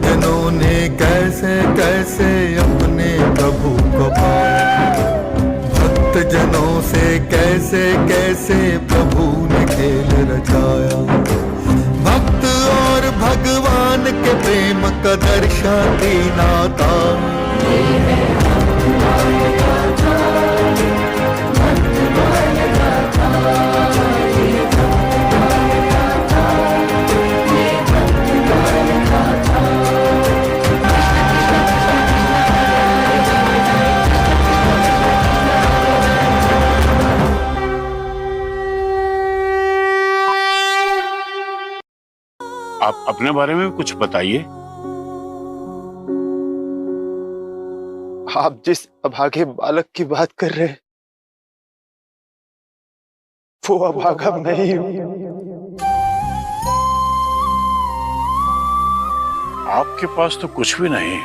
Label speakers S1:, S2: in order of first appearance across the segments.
S1: जनों ने कैसे कैसे अपने प्रभु को पाया, भक्त जनों से कैसे कैसे प्रभु ने खेल रचाया। भक्त और भगवान के प्रेम का दर्शाती नाता,
S2: आप अपने बारे में कुछ बताइए।
S3: आप जिस अभागे बालक की बात कर रहे हैं, वो अभागा मैं ही हूं।
S2: आपके पास तो कुछ भी नहीं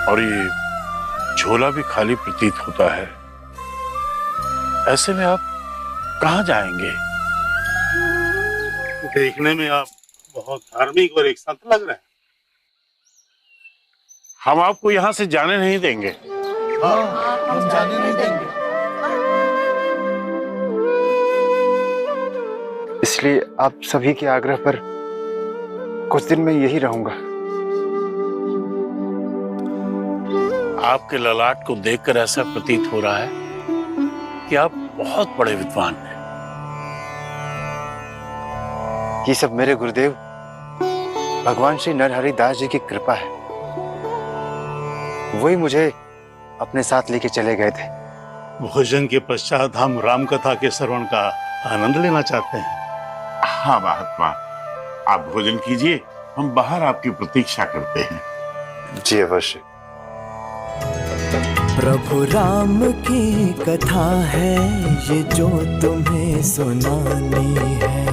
S2: और ये झोला भी खाली प्रतीत होता है। ऐसे में आप कहां जाएंगे?
S4: देखने में आप बहुत धार्मिक और एक संत लग रहे हैं।
S2: हम आपको यहाँ से जाने नहीं देंगे।
S1: हम जाने नहीं देंगे।
S3: इसलिए आप सभी के आग्रह पर कुछ दिन मैं यही रहूंगा।
S2: आपके ललाट को देखकर ऐसा प्रतीत हो रहा है कि आप बहुत बड़े विद्वान हैं।
S3: ये सब मेरे गुरुदेव भगवान श्री नरहरि दास जी की कृपा है। वही मुझे अपने साथ लेके चले गए थे।
S4: भोजन के पश्चात हम राम कथा के श्रवण का आनंद लेना चाहते हैं।
S5: हाँ महात्मा, आप भोजन कीजिए, हम बाहर आपकी प्रतीक्षा करते हैं।
S3: जी अवश्य।
S6: प्रभु राम की कथा है ये जो तुम्हें सुनानी है।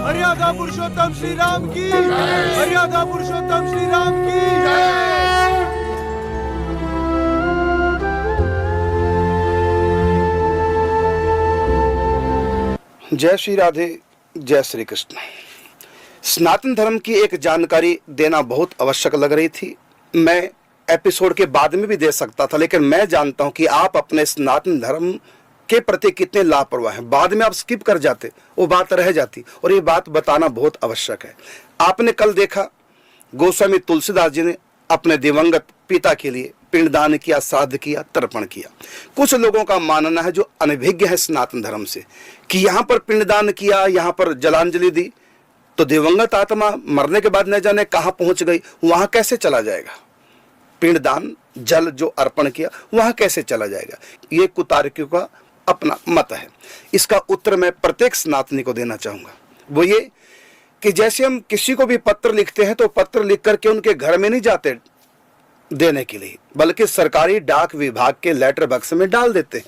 S1: मर्यादा पुरुषोत्तम श्री राम की, मर्यादा पुरुषोत्तम श्री राम की जय।
S7: जय श्री राधे, जय श्री कृष्ण। सनातन धर्म की एक जानकारी देना बहुत आवश्यक लग रही थी। मैं एपिसोड के बाद में भी दे सकता था, लेकिन मैं जानता हूं कि आप अपने सनातन धर्म के प्रति कितने लापरवाह हैं। बाद में आप स्किप कर जाते, वो बात रह जाती, और ये बात बताना बहुत आवश्यक है। आपने कल देखा गोस्वामी तुलसीदास जी ने अपने दिवंगत पिता के लिए पिंडदान किया, श्राद्ध किया, तर्पण किया। कुछ लोगों का मानना है जो अनभिज्ञ है सनातन धर्म से कि यहाँ पर पिंडदान किया, यहाँ पर जलांजलि दी, तो दिवंगत आत्मा मरने के बाद न जाने कहाँ पहुंच गई, वहां कैसे चला जाएगा? पिंडदान जल जो अर्पण किया वहां कैसे चला जाएगा? ये कुतार्किकों का अपना मत है। इसका उत्तर मैं प्रत्येक सनातनी को देना चाहूंगा। वो ये कि जैसे हम किसी को भी पत्र लिखते हैं तो पत्र लिख करके उनके घर में नहीं जाते देने के लिए, बल्कि सरकारी डाक विभाग के लेटर बॉक्स में डाल देते हैं।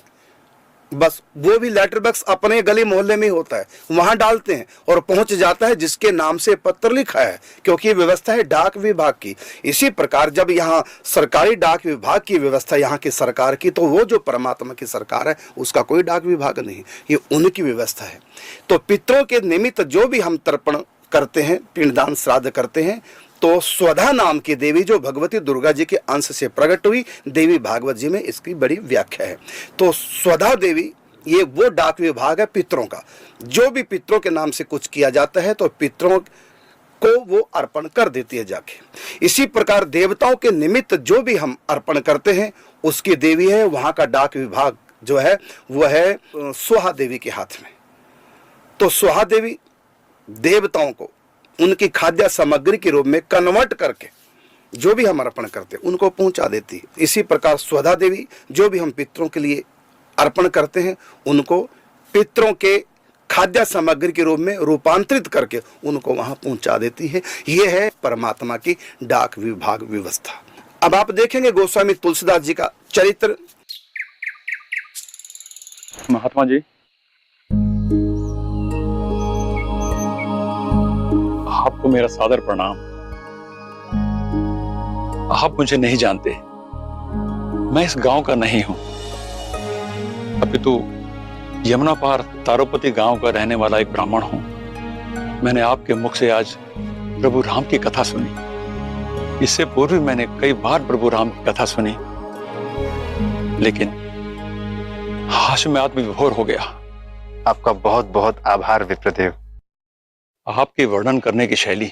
S7: बस वो भी लेटर बॉक्स अपने गली मोहल्ले में होता है, वहां डालते हैं और पहुंच जाता है जिसके नाम से पत्र लिखा है, क्योंकि ये व्यवस्था है डाक विभाग की। इसी प्रकार जब यहाँ सरकारी डाक विभाग की व्यवस्था यहाँ की सरकार की, तो वो जो परमात्मा की सरकार है उसका कोई डाक विभाग नहीं, ये उनकी व्यवस्था है। तो पितरों के निमित्त जो भी हम तर्पण करते हैं, पिंडदान श्राद्ध करते हैं, तो स्वधा नाम की देवी जो भगवती दुर्गा जी के अंश से प्रकट हुई, देवी भागवत जी में इसकी बड़ी व्याख्या है। तो स्वधा देवी ये वो डाक विभाग है पितरों का। जो भी पितरों के नाम से कुछ किया जाता है तो पितरों को वो अर्पण कर देती है जाके। इसी प्रकार देवताओं के निमित्त जो भी हम अर्पण करते हैं उसकी देवी है, वहां का डाक विभाग जो है वह है स्वाहा देवी के हाथ में। तो स्वाहा देवी देवताओं को उनकी खाद्य सामग्री के रूप में कन्वर्ट करके जो भी हम अर्पण करते हैं उनको पहुंचा देती है। इसी प्रकार स्वधा देवी जो भी हम पितरों के लिए अर्पण करते हैं उनको पितरों के खाद्य सामग्री के रूप में रूपांतरित करके उनको वहां पहुंचा देती है। यह है परमात्मा की डाक विभाग व्यवस्था। अब आप देखेंगे गोस्वामी तुलसीदास जी का चरित्र।
S8: महात्मा जी, आपको मेरा सादर प्रणाम। आप मुझे नहीं जानते, मैं इस गांव का नहीं हूं, अपितु यमुना पार तारोपति गांव का रहने वाला एक ब्राह्मण हूं। मैंने आपके मुख से आज प्रभु राम की कथा सुनी। इससे पूर्व मैंने कई बार प्रभु राम की कथा सुनी, लेकिन हाश में आत्मविभोर हो गया।
S3: आपका बहुत बहुत आभार विप्रदेव।
S8: आपके वर्णन करने की शैली,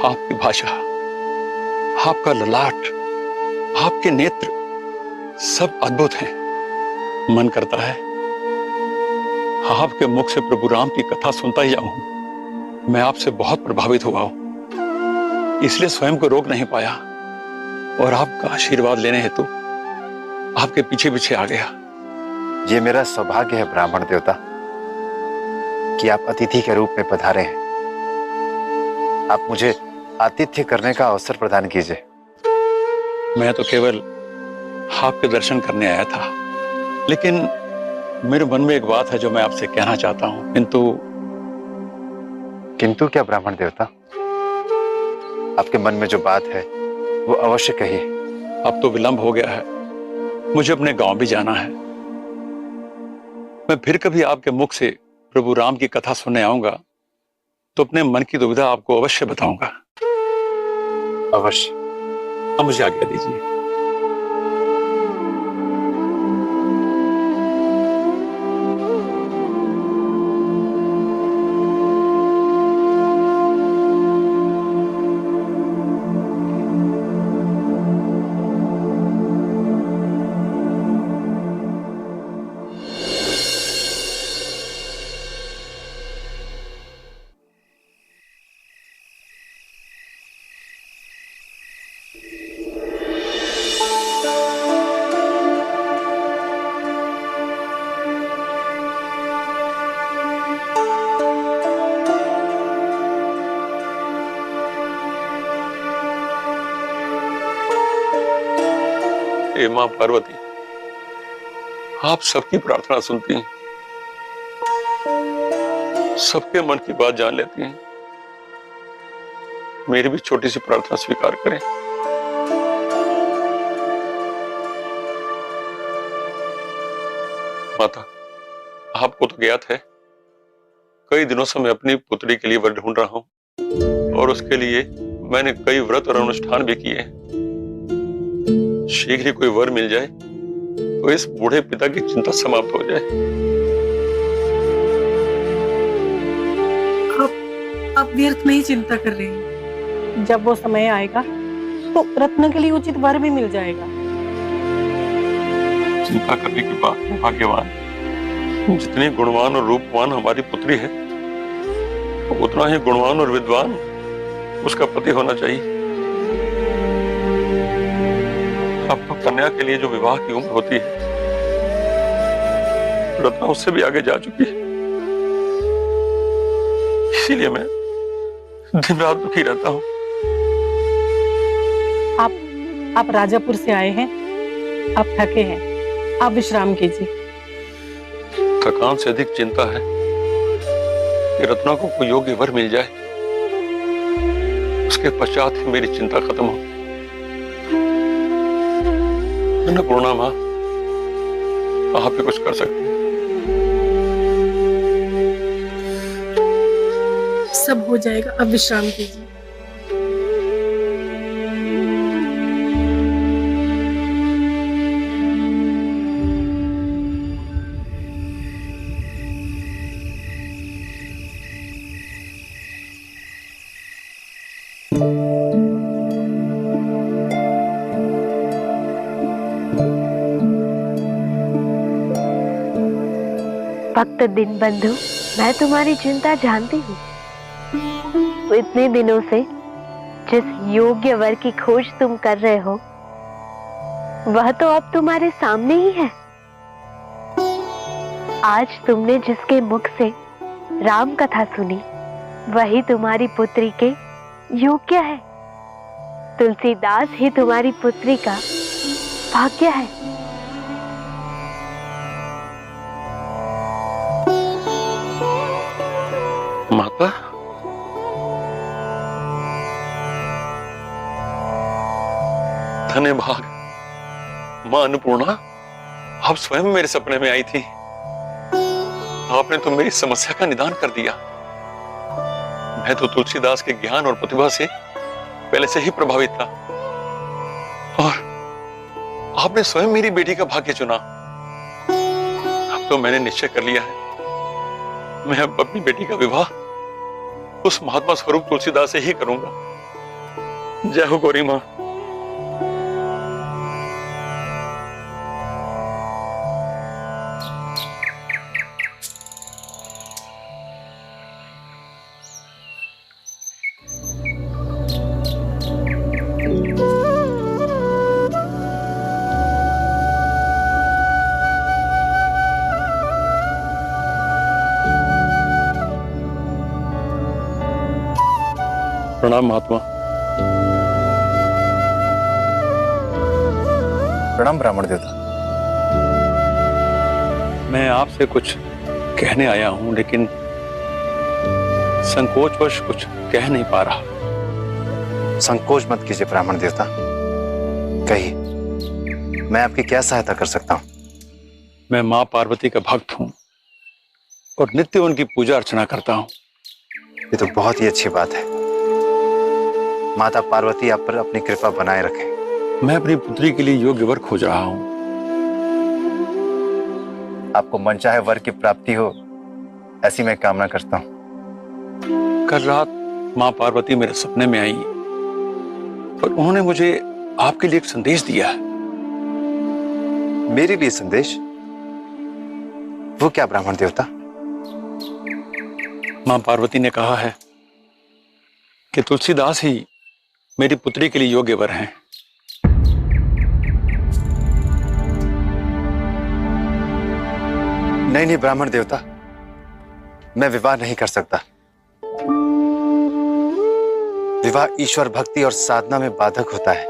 S8: आपकी भाषा, आपका ललाट, आपके नेत्र सब अद्भुत हैं। मन करता है आपके मुख से प्रभु राम की कथा सुनता ही जाऊं। मैं आपसे बहुत प्रभावित हुआ हूं, इसलिए स्वयं को रोक नहीं पाया और आपका आशीर्वाद लेने हेतु आपके पीछे पीछे आ गया।
S3: ये मेरा सौभाग्य है ब्राह्मण देवता कि आप अतिथि के रूप में पधारे हैं। आप मुझे आतिथ्य करने का अवसर प्रदान कीजिए।
S8: मैं तो केवल आपके दर्शन करने आया था, लेकिन मेरे मन में एक बात है जो मैं आपसे कहना चाहता हूं।
S3: किंतु क्या ब्राह्मण देवता? आपके मन में जो बात है वो अवश्य कहिए।
S8: अब तो विलंब हो गया है, मुझे अपने गांव भी जाना है। मैं फिर कभी आपके मुख से प्रभु राम की कथा सुनने आऊंगा तो अपने मन की दुविधा आपको अवश्य बताऊंगा।
S3: अवश्य।
S8: अब मुझे आज्ञा दीजिए। हे मां पार्वती, आप सबकी प्रार्थना सुनती हैं, सबके मन की बात जान लेती हैं। मेरी भी छोटी सी प्रार्थना स्वीकार करें। माता, आपको तो ज्ञात है कई दिनों से मैं अपनी पुत्री के लिए वर ढूंढ रहा हूं और उसके लिए मैंने कई व्रत और अनुष्ठान भी किए हैं। शीघ्र ही कोई वर मिल जाए तो इस बूढ़े पिता की चिंता समाप्त हो जाए।
S9: आप व्यर्थ में ही चिंता कर रहे हैं। जब वो समय आएगा तो रत्न के लिए उचित वर भी मिल जाएगा।
S8: चिंता करने की बात है भाग्यवान। जितनी गुणवान और रूपवान हमारी पुत्री है, उतना ही गुणवान और विद्वान उसका पति होना चाहिए। अब तो कन्या के लिए जो विवाह की उम्र होती है, रत्ना उससे भी आगे जा चुकी है। इसीलिए मैं दिन रात दुखी रहता हूं।
S9: आप राजापुर से आए हैं, आप थके हैं, आप विश्राम कीजिए।
S8: थकान से अधिक चिंता है कि रत्ना को कोई योग्य वर मिल जाए, उसके पश्चात ही मेरी चिंता खत्म हो। अन्नपूर्णा मां, आप भी कुछ कर सकती हैं।
S9: सब हो जाएगा, अब विश्राम कीजिए।
S10: भक्त दीनबंधु, मैं तुम्हारी चिंता जानती हूँ। तो इतने दिनों से जिस योग्य वर की खोज तुम कर रहे हो वह तो अब तुम्हारे सामने ही है। आज तुमने जिसके मुख से राम कथा सुनी वही तुम्हारी पुत्री के योग्य है। तुलसीदास ही तुम्हारी पुत्री का भाग्य है।
S8: माता, धन्य भाग मां अन्नपूर्णा, आप स्वयं मेरे सपने में आई थी। आपने तो मेरी समस्या का निदान कर दिया। मैं तो तुलसीदास के ज्ञान और प्रतिभा से पहले से ही प्रभावित था और आपने स्वयं मेरी बेटी का भाग्य चुना। अब तो मैंने निश्चय कर लिया है, मैं अब अपनी बेटी का विवाह उस महात्मा स्वरूप तुलसीदास से ही करूंगा। जय हो गौरी मां। प्रणाम महात्मा।
S3: प्रणाम ब्राह्मण देवता।
S8: मैं आपसे कुछ कहने आया हूं लेकिन संकोचवश कुछ कह नहीं पा रहा।
S3: संकोच मत कीजिए ब्राह्मण देवता, कहिए मैं आपकी क्या सहायता कर सकता हूं?
S8: मैं मां पार्वती का भक्त हूं और नित्य उनकी पूजा अर्चना करता हूं।
S3: ये तो बहुत ही अच्छी बात है। माता पार्वती आप पर अपनी कृपा बनाए रखें।
S8: मैं अपनी पुत्री के लिए योग्य वर खोज रहा हूं।
S3: आपको मनचाहे वर की प्राप्ति हो ऐसी मैं कामना करता हूं।
S8: कल रात मां पार्वती मेरे सपने में आई और उन्होंने मुझे आपके लिए एक संदेश दिया है।
S3: मेरे लिए संदेश? वो क्या ब्राह्मण देवता?
S8: मां पार्वती ने कहा है कि तुलसीदास ही मेरी पुत्री के लिए योग्य वर हैं।
S3: नहीं नहीं ब्राह्मण देवता, मैं विवाह नहीं कर सकता। विवाह ईश्वर भक्ति और साधना में बाधक होता है।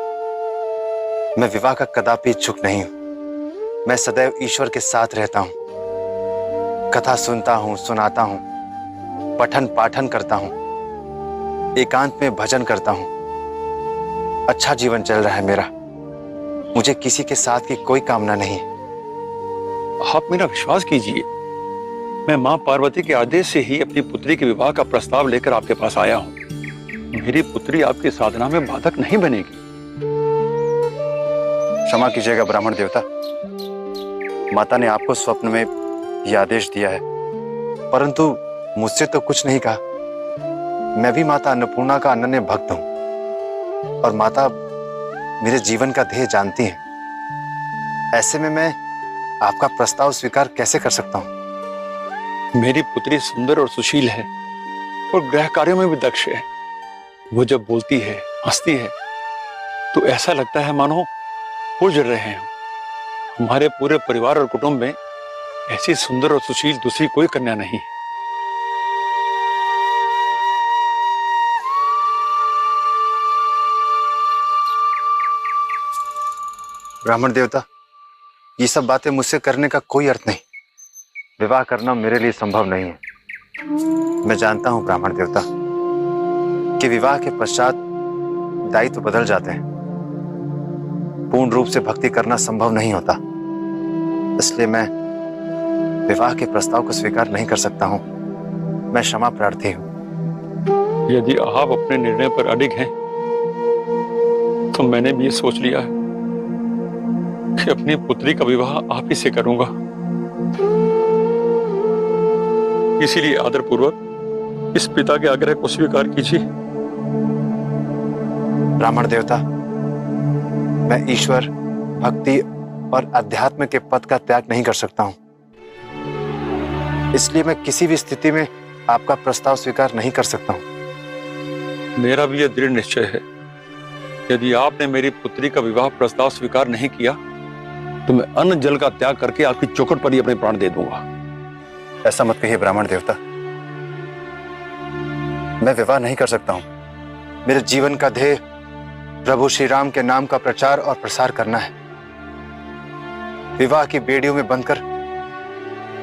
S3: मैं विवाह का कदापि इच्छुक नहीं हूं। मैं सदैव ईश्वर के साथ रहता हूं, कथा सुनता हूं, सुनाता हूं, पठन पाठन करता हूं, एकांत में भजन करता हूं। अच्छा जीवन चल रहा है मेरा। मुझे किसी के साथ की कोई कामना नहीं है।
S8: आप मेरा विश्वास कीजिए, मैं मां पार्वती के आदेश से ही अपनी पुत्री के विवाह का प्रस्ताव लेकर आपके पास आया हूं। मेरी पुत्री आपकी साधना में बाधक नहीं बनेगी।
S3: क्षमा कीजिएगा ब्राह्मण देवता, माता ने आपको स्वप्न में यह आदेश दिया है, परंतु मुझसे तो कुछ नहीं कहा। मैं भी माता अन्नपूर्णा का अनन्य भक्त हूं और माता मेरे जीवन का ध्येय जानती हैं। ऐसे में मैं आपका प्रस्ताव स्वीकार कैसे कर सकता हूं?
S8: मेरी पुत्री सुंदर और सुशील है और गृह कार्यों में भी दक्ष है। वो जब बोलती है, हंसती है तो ऐसा लगता है मानो उजड़ रहे हैं। हमारे पूरे परिवार और कुटुंब में ऐसी सुंदर और सुशील दूसरी कोई कन्या नहीं है।
S3: ब्राह्मण देवता, ये सब बातें मुझसे करने का कोई अर्थ नहीं। विवाह करना मेरे लिए संभव नहीं है। मैं जानता हूं ब्राह्मण देवता कि विवाह के पश्चात दायित्व बदल जाते हैं। पूर्ण रूप से भक्ति करना संभव नहीं होता। इसलिए मैं विवाह के प्रस्ताव को स्वीकार नहीं कर सकता हूं। मैं क्षमा प्रार्थी हूं।
S8: यदि आप अपने निर्णय पर अडिग हैं तो मैंने भी ये सोच लिया है कि अपनी पुत्री का विवाह आप ही से करूंगा। इसीलिए आदरपूर्वक इस पिता के आग्रह को स्वीकार कीजिए।
S3: ब्राह्मण देवता, मैं ईश्वर भक्ति और अध्यात्म के पद का त्याग नहीं कर सकता हूं। इसलिए मैं किसी भी स्थिति में आपका प्रस्ताव स्वीकार नहीं कर सकता हूं।
S8: मेरा भी यह दृढ़ निश्चय है, यदि आपने मेरी पुत्री का विवाह प्रस्ताव स्वीकार नहीं किया तो मैं अन्न जल का त्याग करके आपकी चौखट पर ही अपने प्राण दे दूंगा।
S3: ऐसा मत कहिए ब्राह्मण देवता, मैं विवाह नहीं कर सकता हूं। मेरे जीवन का ध्येय प्रभु श्री राम के नाम का प्रचार और प्रसार करना है। विवाह की बेड़ियों में बंधकर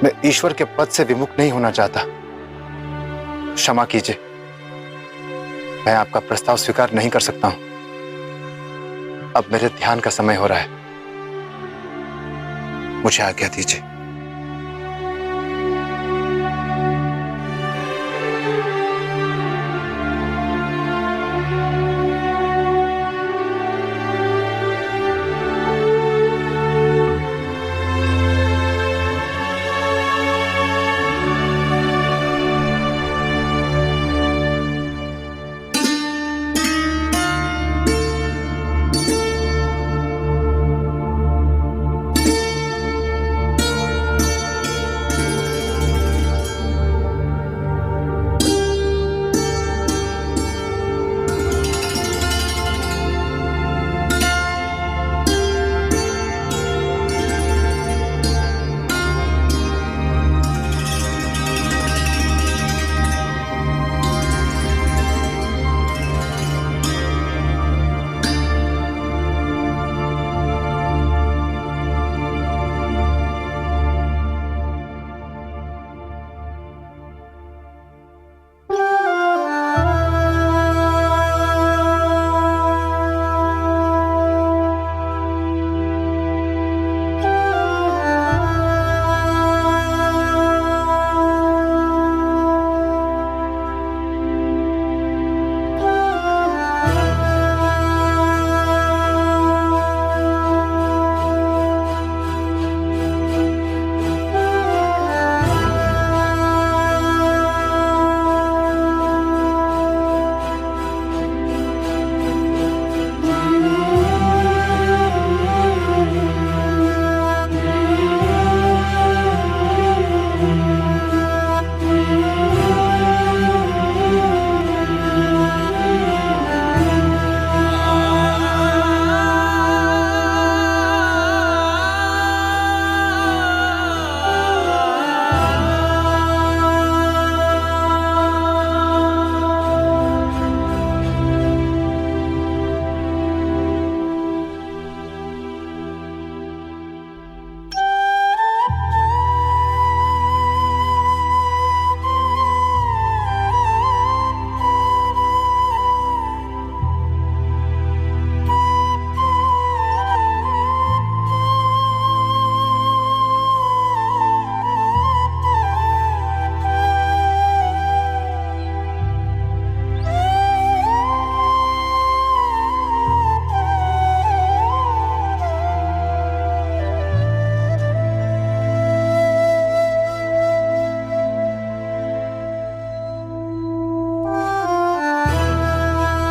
S3: मैं ईश्वर के पद से विमुख नहीं होना चाहता। क्षमा कीजिए, मैं आपका प्रस्ताव स्वीकार नहीं कर सकता हूं। अब मेरे ध्यान का समय हो रहा है, मुझे आज्ञा दीजिए।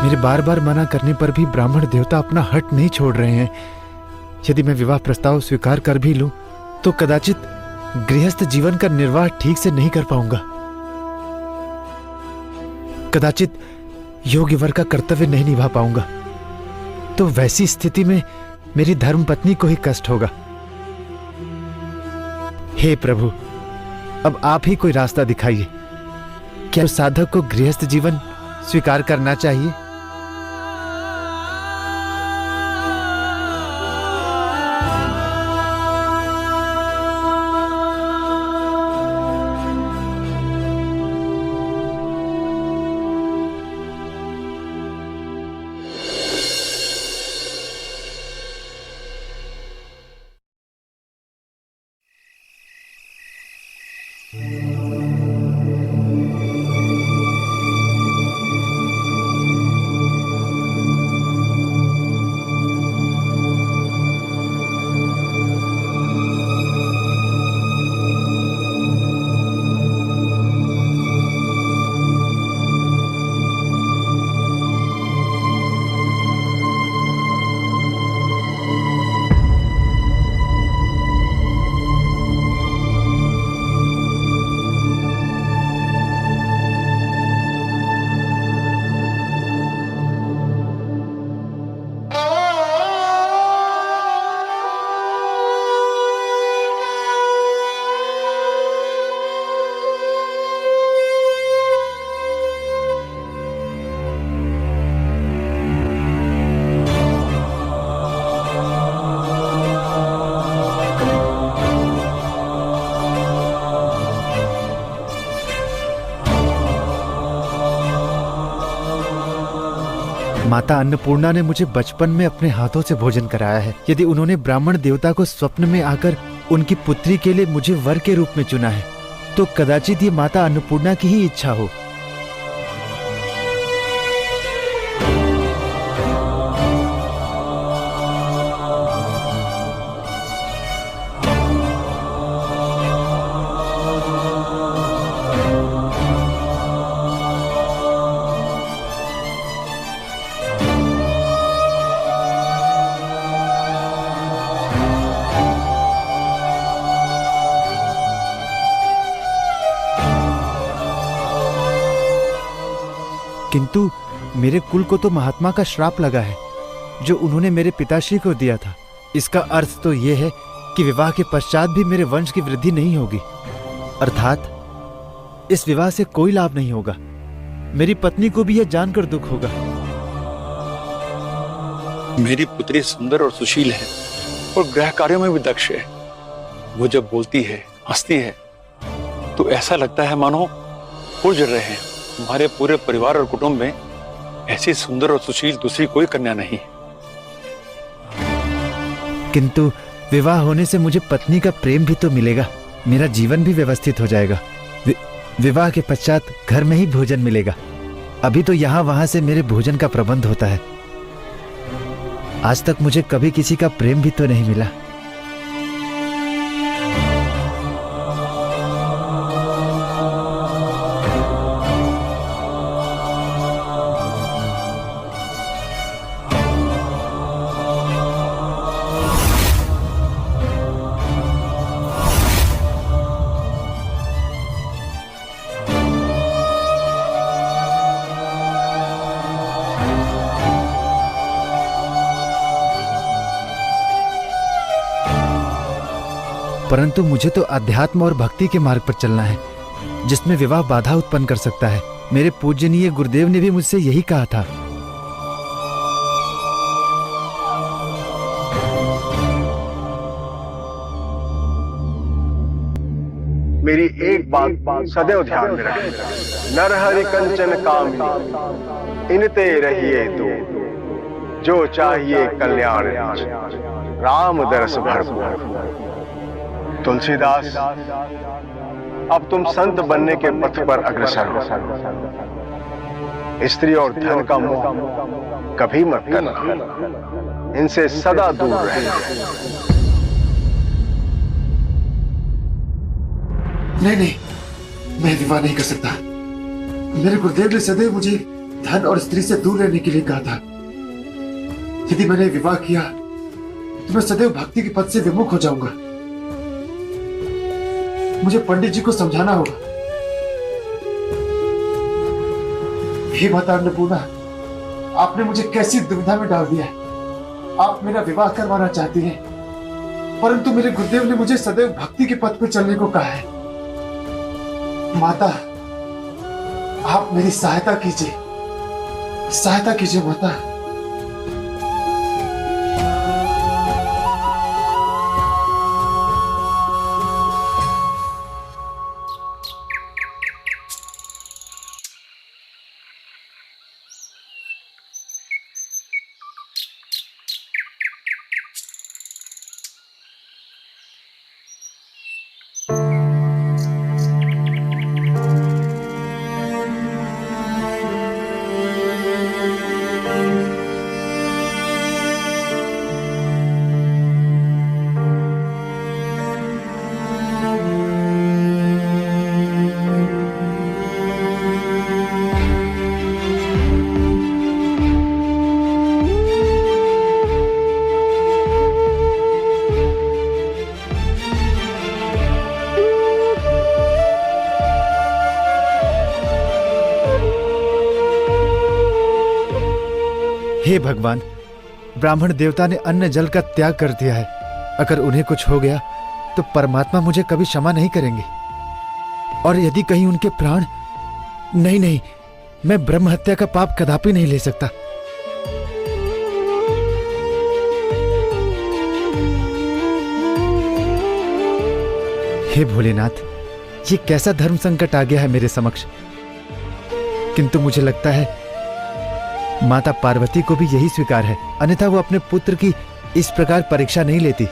S11: मेरे बार बार मना करने पर भी ब्राह्मण देवता अपना हट नहीं छोड़ रहे हैं। यदि मैं विवाह प्रस्ताव स्वीकार कर भी लूं तो कदाचित गृहस्थ जीवन का निर्वाह ठीक से नहीं कर पाऊंगा। कदाचित योग्य वर का कर्तव्य नहीं निभा पाऊंगा। तो वैसी स्थिति में मेरी धर्म पत्नी को ही कष्ट होगा। हे प्रभु, अब आप ही कोई रास्ता दिखाइए। क्या साधक को गृहस्थ जीवन स्वीकार करना चाहिए? माता अन्नपूर्णा ने मुझे बचपन में अपने हाथों से भोजन कराया है। यदि उन्होंने ब्राह्मण देवता को स्वप्न में आकर उनकी पुत्री के लिए मुझे वर के रूप में चुना है, तो कदाचित ये माता अन्नपूर्णा की ही इच्छा हो। किंतु मेरे कुल को तो महात्मा का श्राप लगा है, जो उन्होंने मेरे पिताश्री को दिया था। इसका अर्थ तो यह है कि विवाह के पश्चात भी मेरे वंश की वृद्धि नहीं होगी, अर्थात इस विवाह से कोई लाभ नहीं होगा। मेरी पत्नी को भी यह जानकर दुख होगा।
S8: मेरी पुत्री सुंदर और सुशील है और गृह कार्यों में भी दक्ष है। वो जब बोलती है, हंसती है, तो ऐसा लगता है मानो फूल जल रहे हैं। हमारे पूरे परिवार और कुटुंब में ऐसी सुंदर और सुशील दूसरी कोई कन्या नहीं।
S11: किंतु विवाह होने से मुझे पत्नी का प्रेम भी तो मिलेगा, मेरा जीवन भी व्यवस्थित हो जाएगा। विवाह के पश्चात घर में ही भोजन मिलेगा। अभी तो यहाँ वहां से मेरे भोजन का प्रबंध होता है। आज तक मुझे कभी किसी का प्रेम भी तो नहीं मिला। परंतु मुझे तो अध्यात्म और भक्ति के मार्ग पर चलना है, जिसमें विवाह बाधा उत्पन्न कर सकता है। मेरे पूजनीय गुरुदेव ने भी मुझसे यही कहा था।
S12: मेरी एक बात सदैव ध्यान में रखना, नरहरि कंचन कामी इनते रहिए तो, जो चाहिए कल्याण राम दरस भरपूर। तुलसीदास, अब तुम संत बनने के पथ पर अग्रसर हो। स्त्री और धन का मोह कभी मत करना, इनसे सदा दूर रहना।
S11: नहीं, मैं विवाह नहीं कर सकता। मेरे गुरुदेव ने सदैव मुझे धन और स्त्री से दूर रहने के लिए कहा था। यदि मैंने विवाह किया तो मैं सदैव भक्ति के पद से विमुख हो जाऊंगा। मुझे पंडित जी को समझाना होगा। हे माता अन्नपूर्णा, आपने मुझे कैसी दुविधा में डाल दिया है। आप मेरा विवाह करवाना चाहती हैं, परंतु मेरे गुरुदेव ने मुझे सदैव भक्ति के पथ पर चलने को कहा है। माता, आप मेरी सहायता कीजिए माता। हे भगवान, ब्राह्मण देवता ने अन्न जल का त्याग कर दिया है। अगर उन्हें कुछ हो गया तो परमात्मा मुझे कभी क्षमा नहीं करेंगे। और यदि कहीं उनके प्राण... नहीं, मैं ब्रह्म हत्या का पाप कदापि नहीं ले सकता। हे भोलेनाथ, ये कैसा धर्म संकट आ गया है मेरे समक्ष। किंतु मुझे लगता है माता पार्वती को भी यही स्वीकार है, अन्यथा वो अपने पुत्र की इस प्रकार परीक्षा नहीं लेती।